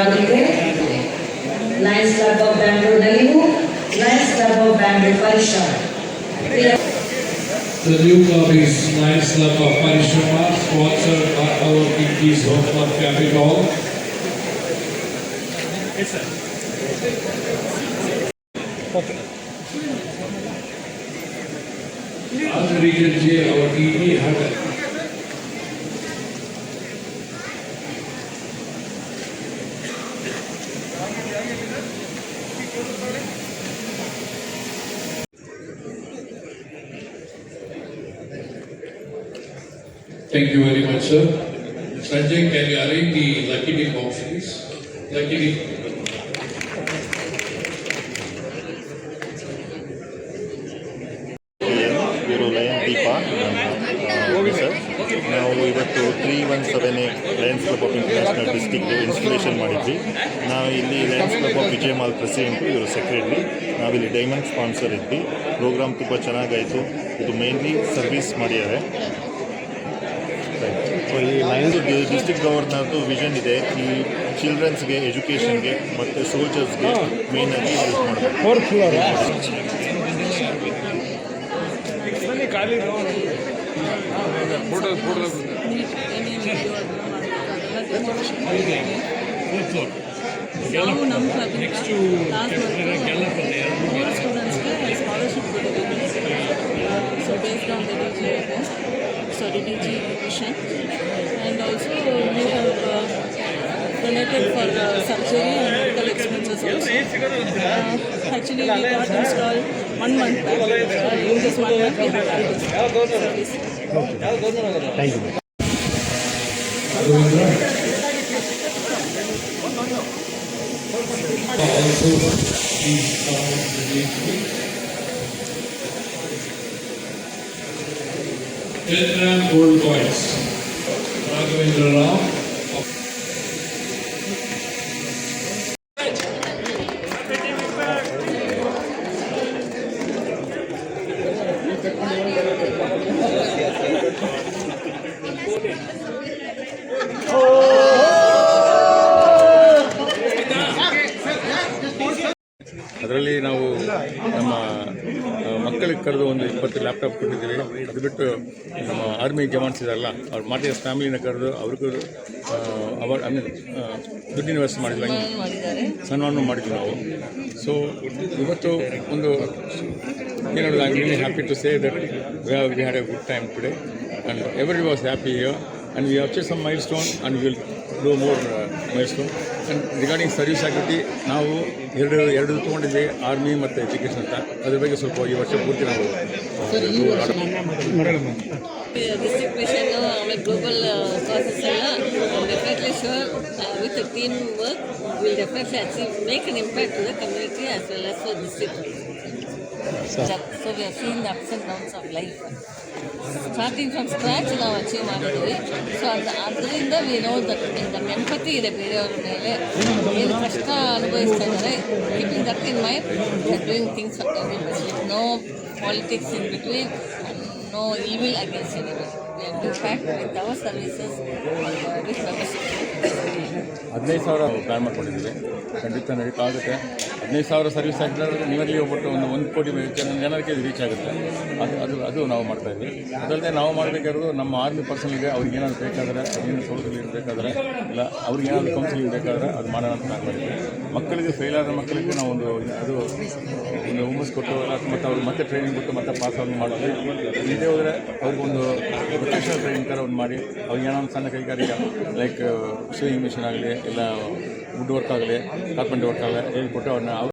ಶುರುವಾಗಿದೆ. Lions Club of ಬ್ಯಾಂಗ್ಳೂರ್ನಲ್ಲಿಯೂ Lions Club of Bangalore Parishrama. The new club is Lions Club of Parishrama, sponsored by our King's Home Club Capital. Yes, sir. Okay. As we can see, our TV had Thank you very much, sir. Sanjay, can you arrange the lucky dip box, please? Lucky dip. ಇವರು lion ದೀಪ sir. ನಾವು ಇವತ್ತು 317 Lions Club of international district installation ಮಾಡಿದ್ವಿ. ನಾವು ಇಲ್ಲಿ Lions Club of Vijaya mall president, ಇವರು secretary. ನಾವಿಲ್ಲಿ diamond sponsor ಇದ್ವಿ. Program ತುಂಬ ಚೆನ್ನಾಗಾಯಿತು. ಇದು ಮೇನ್ಲಿ ಸರ್ವಿಸ್ ಮಾಡಿದ್ದಾರೆ. ಸೊ ಈ ಲಯನ್ಸ್ ಡಿಸ್ಟ್ರಿಕ್ಟ್ ಗವರ್ನರ್ದು ವಿಷನ್ ಇದೆ, ಈ ಚಿಲ್ಡ್ರನ್ಸ್ಗೆ, ಎಜುಕೇಷನ್ಗೆ ಮತ್ತು ಸೋಲ್ಜರ್ಸ್ಗೆ ಮೇಯ್ನಾಗಿ ಯೂಸ್ ಮಾಡಬೇಕು. ನಾವು ನಮ್ಮ ನೆಕ್ಸ್ಟು ಸ್ಟೂಡೆಂಟ್ಸ್ಗೆ ಸ್ಕಾಲರ್ಶಿಪ್ ಕೊಟ್ಟಿದ್ದೀವಿ. So based on the DDG mission, and also we have donated for surgery and medical expenses also. Actually we got installed 1 month back. In this 1 month we have done this service. Thank you. Vietnam gold coins. Raghavendra Rao. ಅದರಲ್ಲಿ ನಾವು ನಮ್ಮ ಮಕ್ಕಳಿಗೆ ಕರೆದು ಒಂದು 20 laptop ಕೊಟ್ಟಿದ್ದೀವಿ. ಅದು ಬಿಟ್ಟು ನಮ್ಮ ಆರ್ಮಿ ಜವಾನ್ಸ್ ಇದಾರಲ್ಲ, ಅವ್ರು ಮಾಡಿದ ಫ್ಯಾಮಿಲಿನ ಕರೆದು ಅವ್ರಿಗೂ ದುಡ್ಡಿನ ವ್ಯವಸ್ಥೆ ಮಾಡಿದ್ವಿ, ಸನ್ಮಾನ ಮಾಡಿದ್ವಿ ನಾವು. ಸೊ ಇವತ್ತು ಒಂದು ಏನು I am really happy to say that we had a good time today and every was happy here and we achieve some milestone and will do more milestone. And regarding service activity ನಾವು ಎರಡು ತೊಗೊಂಡಿದ್ವಿ, army ಮತ್ತು education ಅಂತ. ಅದ್ರ ಬಗ್ಗೆ ಸ್ವಲ್ಪ ಈ ವರ್ಷ ಪೂರ್ತಿ ನಾವು ಡಿಸ್ಟ್ರಿಕ್ಟ್ ಮಿಷನ್ ಆಮೇಲೆ ಗ್ಲೋಬಲ್ ಕಾಸಸ್ ಎಲ್ಲ definitely sure with team work will definitely achieve make an impact to the community as well as the district. So we are seen the ups and downs of life. Starting from scratch ನಾವು achieve ಮಾಡಿದ್ವಿ. So ಅದರಿಂದ we know that ನೆನಪತಿ ಇದೆ ಬೇರೆಯವ್ರ ಮೇಲೆ ಏನು ಕಷ್ಟ ಅನುಭವಿಸ್ತಾ ಇದ್ದಾರೆ. Keeping that in mind doing things no politics in between, no evil against anybody. We have to impact with our services with membership. 15,000 plan ಮಾಡ್ಕೊಂಡಿದ್ದೀವಿ. ಖಂಡಿತ ನಡೀತಾಗುತ್ತೆ. 15,000 ಸರ್ವಿಸ್ ಆಗಿದ್ರೆ ನಿಯರ್ಲಿ ಒಬ್ಬಟ್ಟು ಒಂದು 1 ಕೋಟಿ ಜನರಿಗೆ ರೀಚ್ ಆಗುತ್ತೆ. ಅದು ನಾವು ಮಾಡ್ತಾಯಿದ್ವಿ. ಅದಲ್ಲದೆ ನಾವು ಮಾಡಬೇಕಾದ್ರು ನಮ್ಮ ಆರ್ಮಿ ಪರ್ಸನ್ಗೆ ಅವ್ರಿಗೆ ಏನಾದ್ರು ಬೇಕಾದರೆ, ಏನು ಸೌಲಭ್ಯ ಬೇಕಾದರೆ, ಇಲ್ಲ ಅವ್ರಿಗೆ ಏನಾದರೂ ಕೌನ್ಸಿಲಿಂಗ್ ಬೇಕಾದರೆ ಅದು ಮಾಡೋಣ ಅಂತ ಪ್ಲ್ಯಾನ್ ಮಾಡಿದ್ವಿ. ಮಕ್ಕಳಿಗೆ ಫೇಲ್ ಆದ ಮಕ್ಕಳಿಗೆ ನಾವು ಒಂದು ಹುಮ್ಮಸ್ ಕೊಟ್ಟು ಮತ್ತು ಅವ್ರಿಗೆ ಮತ್ತೆ ಟ್ರೈನಿಂಗ್ ಕೊಟ್ಟು ಮತ್ತೆ ಪಾಸ್ ಆಗಿ ಮಾಡಿದ್ವಿ. ಇದೇ ಹೋದರೆ ಅವ್ರಿಗೊಂದು ವೊಕೇಶನಲ್ ಟ್ರೈನಿಂಗ್ ಥರ ಒಂದು ಮಾಡಿ ಅವ್ರಿಗೆ ಏನೋ ಒಂದು ಸಣ್ಣ ಕೈಗಾರಿಕೆ ಲೈಕ್ ಶೂಯಿಂಗ್ ಮಿಷನ್ ಆಗಲಿ, ಇಲ್ಲ ವುಡ್ ವರ್ಕ್ ಆಗಲಿ, ಕಾರ್ಪೆಂಟ್ರಿ ವರ್ಕ್ ಆಗಲಿ ಹೇಳ್ಕೊಟ್ಟು ಅವ್ರನ್ನ